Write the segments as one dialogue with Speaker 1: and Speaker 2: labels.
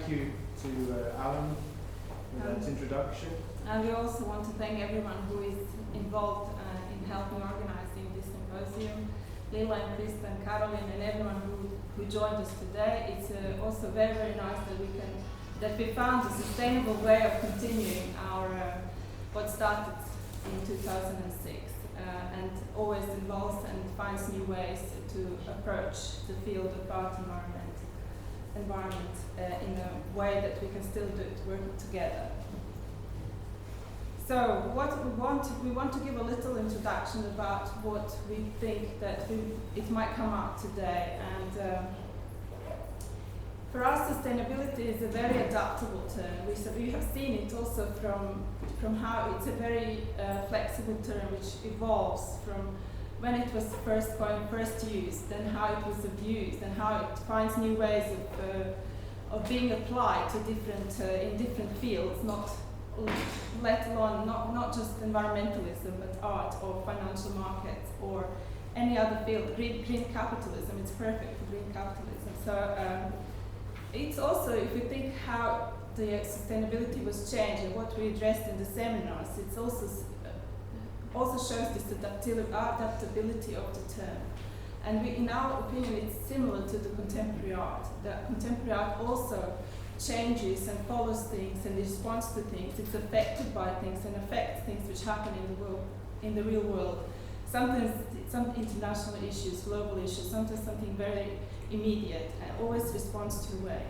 Speaker 1: you to Alan for that introduction.
Speaker 2: And we also want to thank everyone who is involved in helping organizing this symposium. Lila and Krista and Caroline and everyone who joined us today. It's also very, very nice that we found a sustainable way of continuing our what started in 2006 and always involves and finds new ways to approach the field of art environment in a way that we can still do it working together. So what we want to give a little introduction about what we think that it might come out today. And for us, sustainability is a very adaptable term. We have seen it also from how it's a very flexible term which evolves from when it was first used, then how it was abused, and how it finds new ways of being applied to in different fields, let alone not just environmentalism, but art or financial markets or any other field. Green capitalism, it's perfect for green capitalism. So it's also, if you think how the sustainability was changed and what we addressed in the seminars, it's also shows this adaptability of the term. And in our opinion, it's similar to the contemporary art. The contemporary art also changes and follows things and responds to things. It's affected by things and affects things which happen in the real world. Sometimes some international issues, global issues, sometimes something very immediate, and always responds to a way.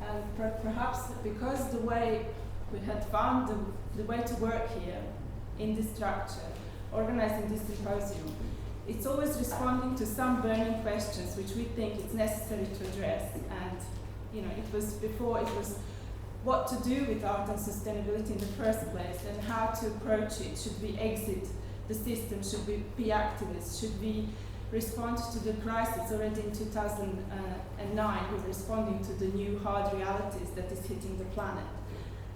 Speaker 2: And perhaps because the way we had found the way to work here in this structure, organizing this symposium, it's always responding to some burning questions which we think it's necessary to address. And it was what to do with art and sustainability in the first place, and how to approach it. Should we exit the system? Should we be activists? Should we respond to the crisis? Already in 2009, we were responding to the new hard realities that is hitting the planet.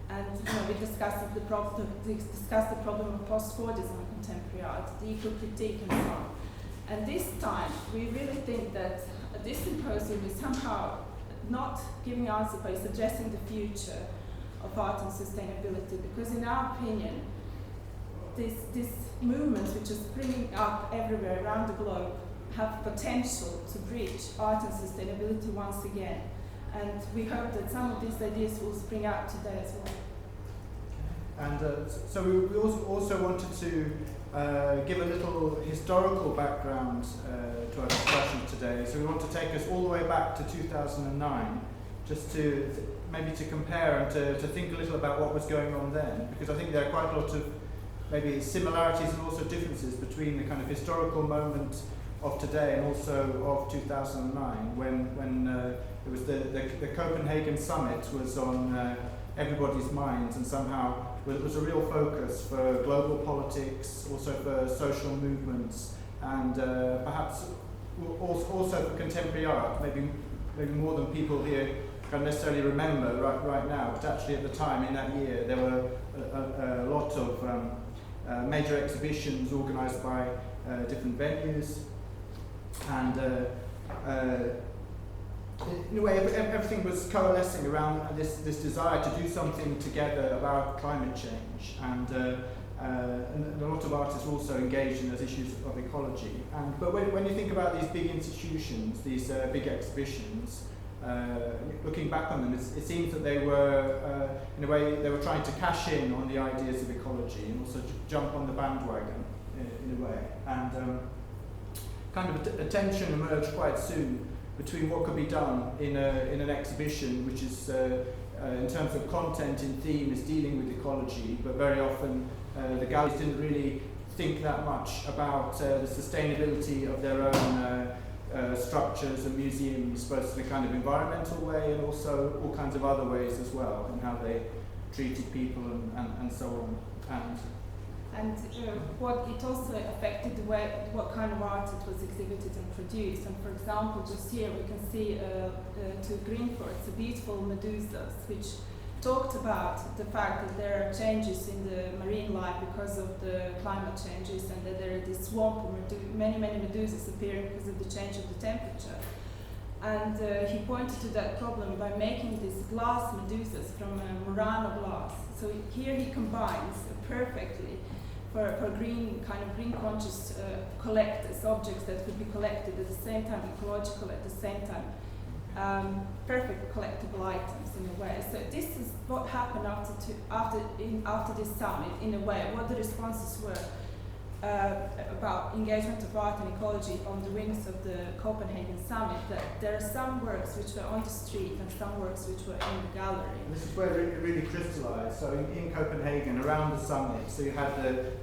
Speaker 2: And we discussed the problem of post-Fordism in contemporary art, the eco-critique and so on. And this time, we really think that this symposium is somehow not giving answer, but it's addressing the future of art and sustainability, because in our opinion, these movements which are springing up everywhere around the globe have potential to bridge art and sustainability once again. And we hope that some of these ideas will spring out today as well.
Speaker 1: And so we also wanted to give a little historical background to our discussion today. So we want to take us all the way back to 2009, just to maybe to compare and to think a little about what was going on then, because I think there are quite a lot of maybe similarities and also differences between the kind of historical moment of today and also of 2009, when it was the Copenhagen summit was on everybody's minds, and somehow it was a real focus for global politics, also for social movements, and perhaps also for contemporary art, maybe more than people here can necessarily remember right now, but actually at the time in that year there were a lot of major exhibitions organised by different venues, and in a way everything was coalescing around this desire to do something together about climate change, and a lot of artists also engaged in those issues of ecology. But when you think about these big institutions, these big exhibitions, looking back on them, it seems that they were, in a way, they were trying to cash in on the ideas of ecology and also jump on the bandwagon in a way. And kind of a tension emerged quite soon between what could be done in an exhibition, which is, in terms of content and theme, is dealing with ecology, but very often the galleries didn't really think that much about the sustainability of their own structures and museums, both in a kind of environmental way and also all kinds of other ways as well, and how they treated people and so on.
Speaker 2: And what it also affected the way, what kind of art it was exhibited and produced. And for example, just here we can see two Greenfords, the beautiful medusas, which talked about the fact that there are changes in the marine life because of the climate changes, and that there is this swamp of many medusas appearing because of the change of the temperature. And he pointed to that problem by making these glass medusas from Murano glass. So here he combines perfectly for green conscious collectors, objects that could be collected at the same time, ecological at the same time, perfect collectible items in a way. So this is what happened after this summit in a way, what the responses were about engagement of art and ecology on the wings of the Copenhagen summit, that there are some works which were on the street and some works which were in the gallery.
Speaker 1: And this is where it really crystallized. So in Copenhagen, around the summit, so you had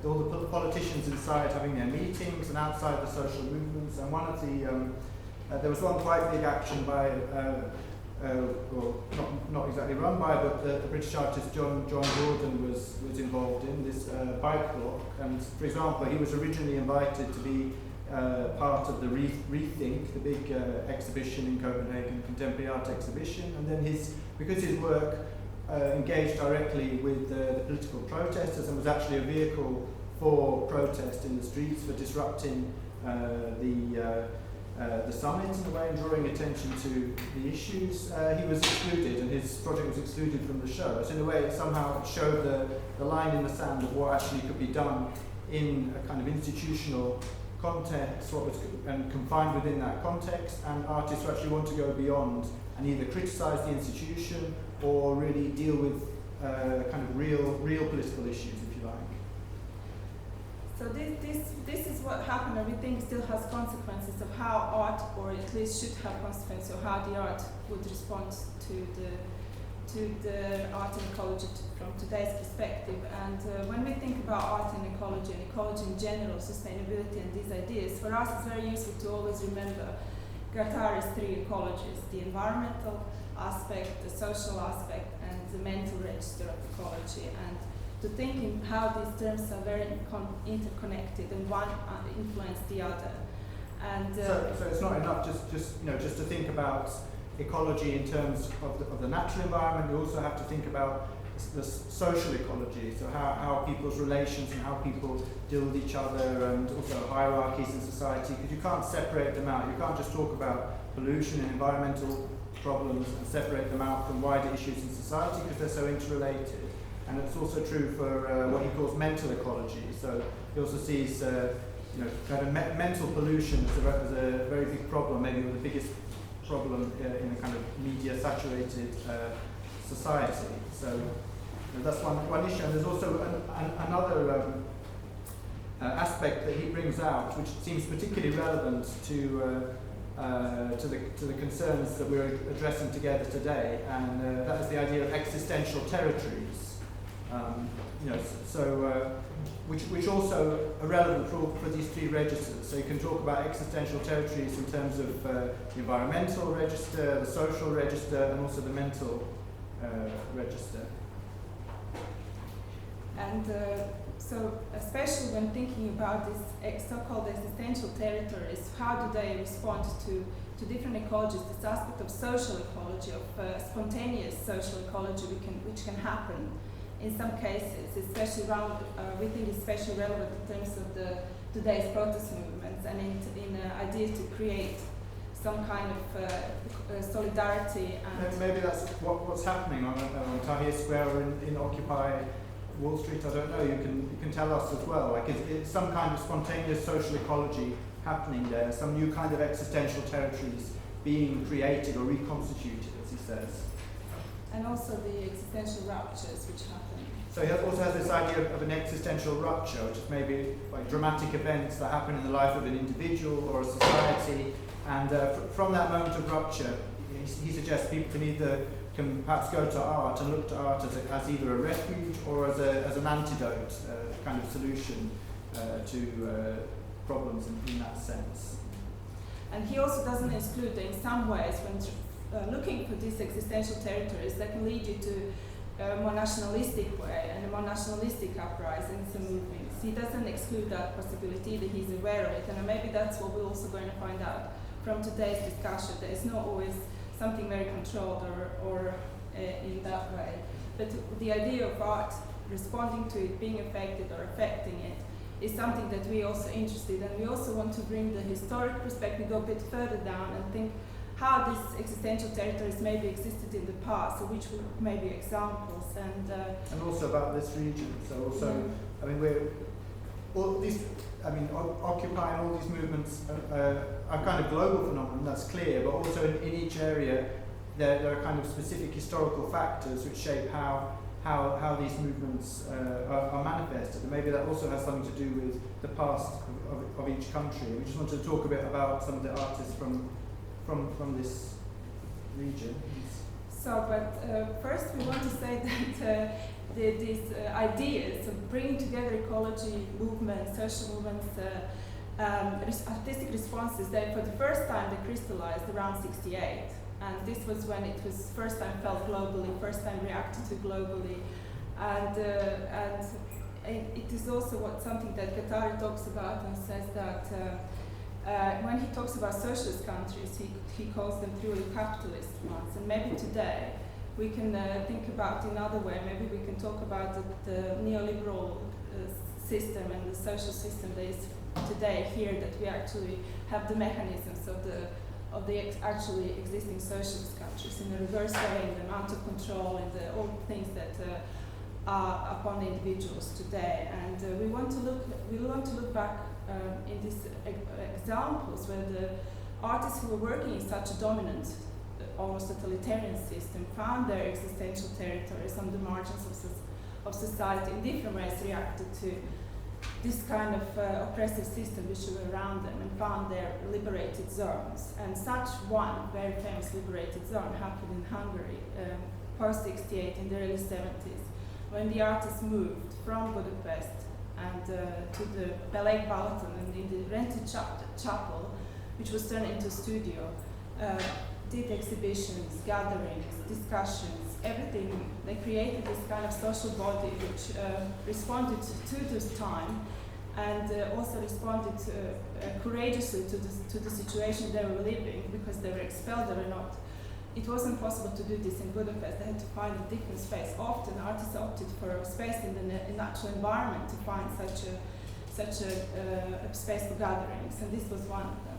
Speaker 1: all the politicians inside having their meetings, and outside the social movements. And one of the there was one quite big action by, well, not exactly run by, but the British artist John Gordon was involved in this bike block. And for example, he was originally invited to be part of the Rethink, the big exhibition in Copenhagen, contemporary art exhibition. And then because his work engaged directly with the political protesters and was actually a vehicle for protest in the streets, for disrupting the summit in a way and drawing attention to the issues, he was excluded, and his project was excluded from the show. So in a way it somehow showed the line in the sand of what actually could be done in a kind of institutional context, and confined within that context, and artists who actually want to go beyond and either criticize the institution or really deal with kind of real political issues, if you like.
Speaker 2: So this is what happened, and we think still has consequences of how art, or at least should have consequences of how the art would respond to the art and ecology from today's perspective. And when we think about art and ecology in general, sustainability and these ideas, for us it's very useful to always remember Guattari's Three Ecologies: the environmental aspect, the social aspect, and the mental register of ecology. And to think in how these terms are very interconnected, and one influence the other. And
Speaker 1: so it's not enough just to think about ecology in terms of the natural environment. You also have to think about the social ecology, so how people's relations and how people deal with each other, and also hierarchies in society, because you can't separate them out. You can't just talk about pollution and environmental problems and separate them out from wider issues in society, because they're so interrelated. And it's also true for what he calls mental ecology. So he also sees kind of mental pollution as a very big problem, maybe the biggest problem in a kind of media-saturated society. So that's one issue. And there's also another aspect that he brings out, which seems particularly relevant to the concerns that we're addressing together today, and that is the idea of existential territories. Which also are relevant for these three registers. So you can talk about existential territories in terms of the environmental register, the social register, and also the mental register. And
Speaker 2: so especially when thinking about these so-called existential territories, how do they respond to different ecologies, this aspect of social ecology, of spontaneous social ecology which can happen in some cases, especially we think it's especially relevant in terms of today's protest movements, and in ideas to create some kind of solidarity. And
Speaker 1: maybe that's what's happening on Tahrir Square in Occupy Wall Street. I don't know. You can tell us as well. Like it's some kind of spontaneous social ecology happening there. Some new kind of existential territories being created or reconstituted, as he says.
Speaker 2: And also the existential ruptures which happen.
Speaker 1: So he also has this idea of an existential rupture, which is maybe like dramatic events that happen in the life of an individual or a society, and from that moment of rupture, he suggests people can perhaps go to art and look to art as either a refuge or as an antidote, kind of solution to problems in that sense.
Speaker 2: And he also doesn't exclude that in some ways when looking for these existential territories that can lead you to a more nationalistic way and a more nationalistic uprisings and movements. He doesn't exclude that possibility, that he's aware of it, and maybe that's what we're also going to find out from today's discussion, that it's not always something very controlled or in that way. But the idea of art responding to it, being affected or affecting it, is something that we're also interested in. And we also want to bring the historic perspective, go a bit further down and think how these existential territories maybe existed in the past, so which were maybe examples,
Speaker 1: and also about this region. So also, I mean, occupying all these movements are kind of global phenomenon, that's clear, but also in each area there are kind of specific historical factors which shape how these movements are manifested, and maybe that also has something to do with the past of each country. We just want to talk a bit about some of the artists from this region.
Speaker 2: So, but first we want to say that these ideas of bringing together ecology movements, social movements, artistic responses, they for the first time they crystallized around 68. And this was when it was first time felt globally, first time reacted to globally. And it is also something that Guattari talks about and says that when he talks about socialist countries, he calls them purely capitalist ones. And maybe today we can think about in another way. Maybe we can talk about the neoliberal system and the social system that is today here, that we actually have the mechanisms of the actually existing socialist countries in the reverse way, in the amount of control, and all the things that are upon the individuals today. And we want to look back in these examples where the artists who were working in such a dominant, almost totalitarian system found their existential territories on the margins of society, in different ways reacted to this kind of oppressive system which were around them, and found their liberated zones. And such one very famous liberated zone happened in Hungary post-68 in the early 70s, when the artists moved from Budapest and to the Ballet Balaton, and in the rented chapel, which was turned into a studio, did exhibitions, gatherings, discussions, everything. They created this kind of social body which responded to this time, and also responded courageously to the situation they were living, because they were expelled. It wasn't possible to do this in Budapest. They had to find a different space. Often artists opted for a space in the natural environment to find such a space for gatherings, and this was one of them.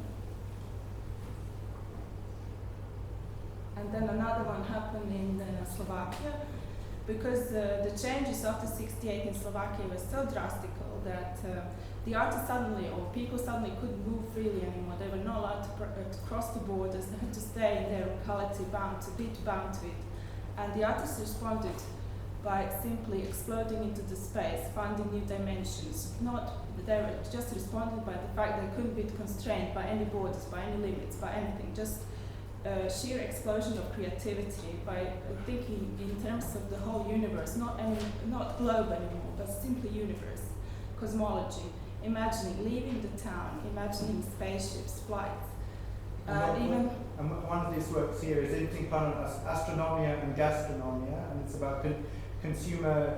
Speaker 2: And then another one happened in Slovakia, because the changes after 68 in Slovakia were so drastical that the artists suddenly, or people suddenly, couldn't move freely anymore. They were not allowed to cross the borders. They had to stay in their locality, bound to it. And the artists responded by simply exploding into the space, finding new dimensions. They were just responded by the fact they couldn't be constrained by any borders, by any limits, by anything. Just sheer explosion of creativity by thinking in terms of the whole universe, not globe anymore, but simply universe, cosmology, imagining leaving the town, imagining spaceships, flights.
Speaker 1: And one of these works here is intertwining astronomia and gastronomia, and it's about consumer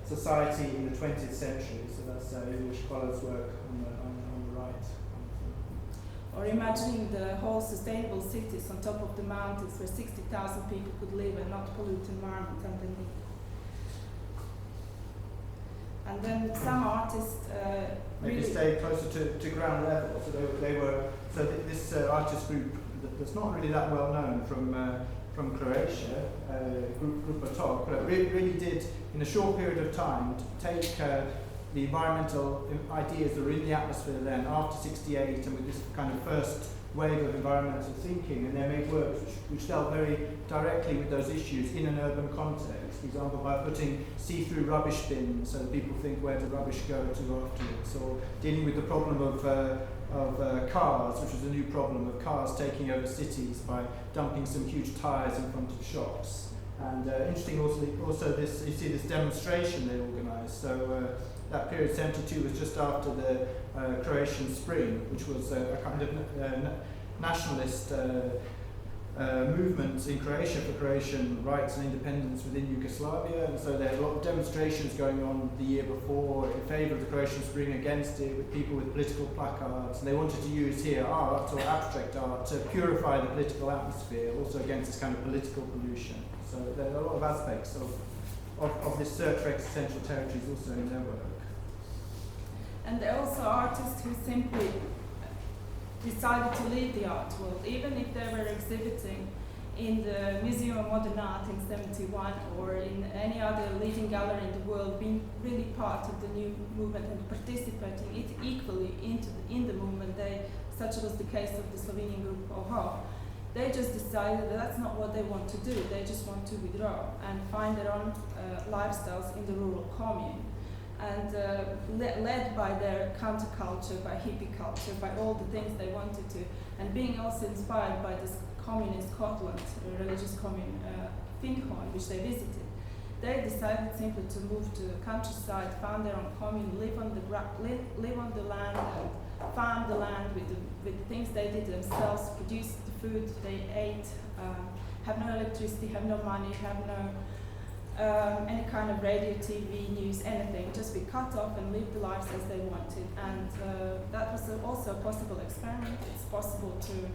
Speaker 1: society in the 20th century. So that's English scholars' work on the right.
Speaker 2: Or imagining the whole sustainable cities on top of the mountains where 60,000 people could live and not pollute the environment underneath. And then some artists
Speaker 1: maybe stay closer to ground level. So this artist group that's not really that well known from Croatia, Grupa Tog, really did in a short period of time take the environmental ideas that were in the atmosphere then after 68, and with this kind of first wave of environmental thinking, and they made works which dealt very directly with those issues in an urban context. For example, by putting see-through rubbish bins so that people think where the rubbish go to afterwards, or dealing with the problem of cars, which was a new problem of cars taking over cities by dumping some huge tyres in front of shops. And interesting also this, you see this demonstration they organised. So that period, 72, was just after the Croatian Spring, which was a kind of nationalist movement in Croatia for Croatian rights and independence within Yugoslavia. And so there were a lot of demonstrations going on the year before in favour of the Croatian Spring, against it, with people with political placards. And they wanted to use here art, or abstract art, to purify the political atmosphere, also against this kind of political pollution. So there are a lot of aspects of this search for existential territories also in their work.
Speaker 2: And there are also artists who simply decided to leave the art world, even if they were exhibiting in the Museum of Modern Art in 71 or in any other leading gallery in the world, being really part of the new movement and participating equally in the movement. Such was the case of the Slovenian group OHO. They just decided that that's not what they want to do. They just want to withdraw and find their own lifestyles in the rural commune. And led by their counterculture, by hippie culture, by all the things they wanted to, and being also inspired by this commune in Scotland, a religious commune, Finhorn, which they visited. They decided simply to move to the countryside, found their own commune, live on the land, and farm the land with the things they did themselves, produce the food they ate, have no electricity, have no money, have no any kind of radio, TV, news, anything, just be cut off and live the lives as they wanted. And that was also a possible experiment. It's possible to,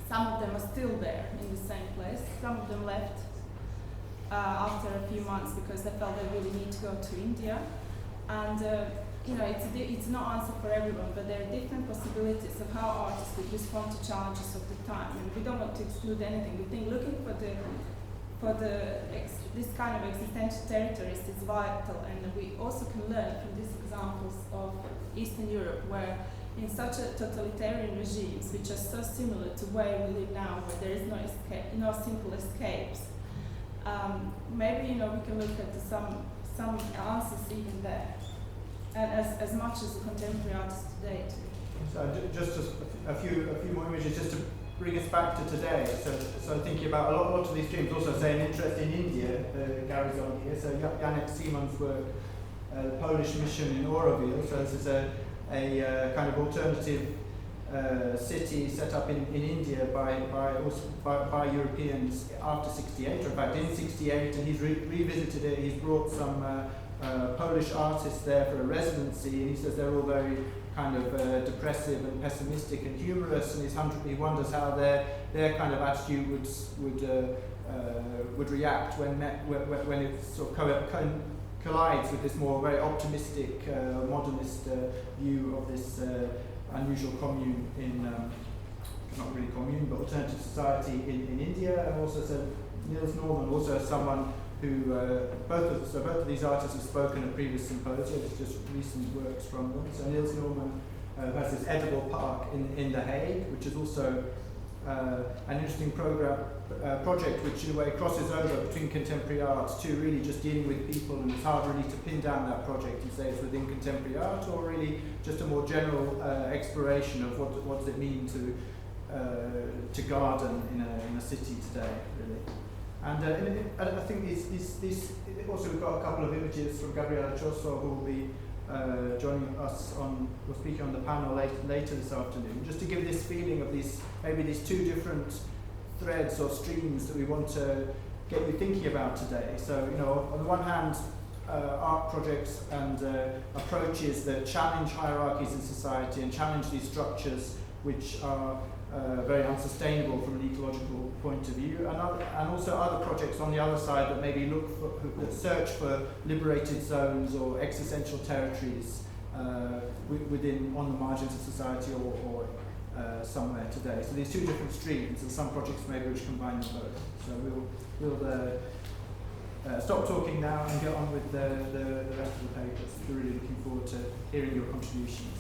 Speaker 2: some of them are still there in the same place. Some of them left after a few months because they felt they really need to go to India. And it's no answer for everyone, but there are different possibilities of how artists would respond to challenges of the time. And we don't want to exclude anything. We think looking for this kind of existential territories is vital, and we also can learn from these examples of Eastern Europe, where in such a totalitarian regimes, which are so similar to where we live now, where there is no escape, no simple escapes, maybe we can look at some answers even there, and as much as the contemporary artists today too.
Speaker 1: So just a few more images just to bring us back to today. So thinking about a lot of these streams, also say an interest in India carries on here. So Janek Simon's work, the Polish mission in Oroville. So this is a kind of alternative city set up in India by Europeans after 68, or in fact in 68, and he's revisited it. He's brought some Polish artists there for a residency, and he says they're all very kind of depressive and pessimistic and humorous, and he wonders how their kind of attitude would react when it sort of collides with this more very optimistic modernist view of this unusual commune in not really commune but alternative society in India. And also so Niels Norman, also someone who both of these artists have spoken at previous symposia. It's just recent works from them. So Niels Norman has this edible park in The Hague, which is also an interesting project which in a way crosses over between contemporary art to really just dealing with people, and it's hard really to pin down that project and say it's within contemporary art or really just a more general exploration of what does it mean to garden in a city today, really. And I think these also we've got a couple of images from Gabriela Choso, who will be joining us we're speaking on the panel later this afternoon, just to give this feeling of maybe these two different threads or streams that we want to get you thinking about today. So, on the one hand, art projects and approaches that challenge hierarchies in society and challenge these structures which are very unsustainable from an ecological point of view, and also other projects on the other side that maybe that search for liberated zones or existential territories on the margins of society or somewhere today. So these two different streams, and some projects maybe which combine them both. So we'll stop talking now and get on with the rest of the papers. We're really looking forward to hearing your contributions.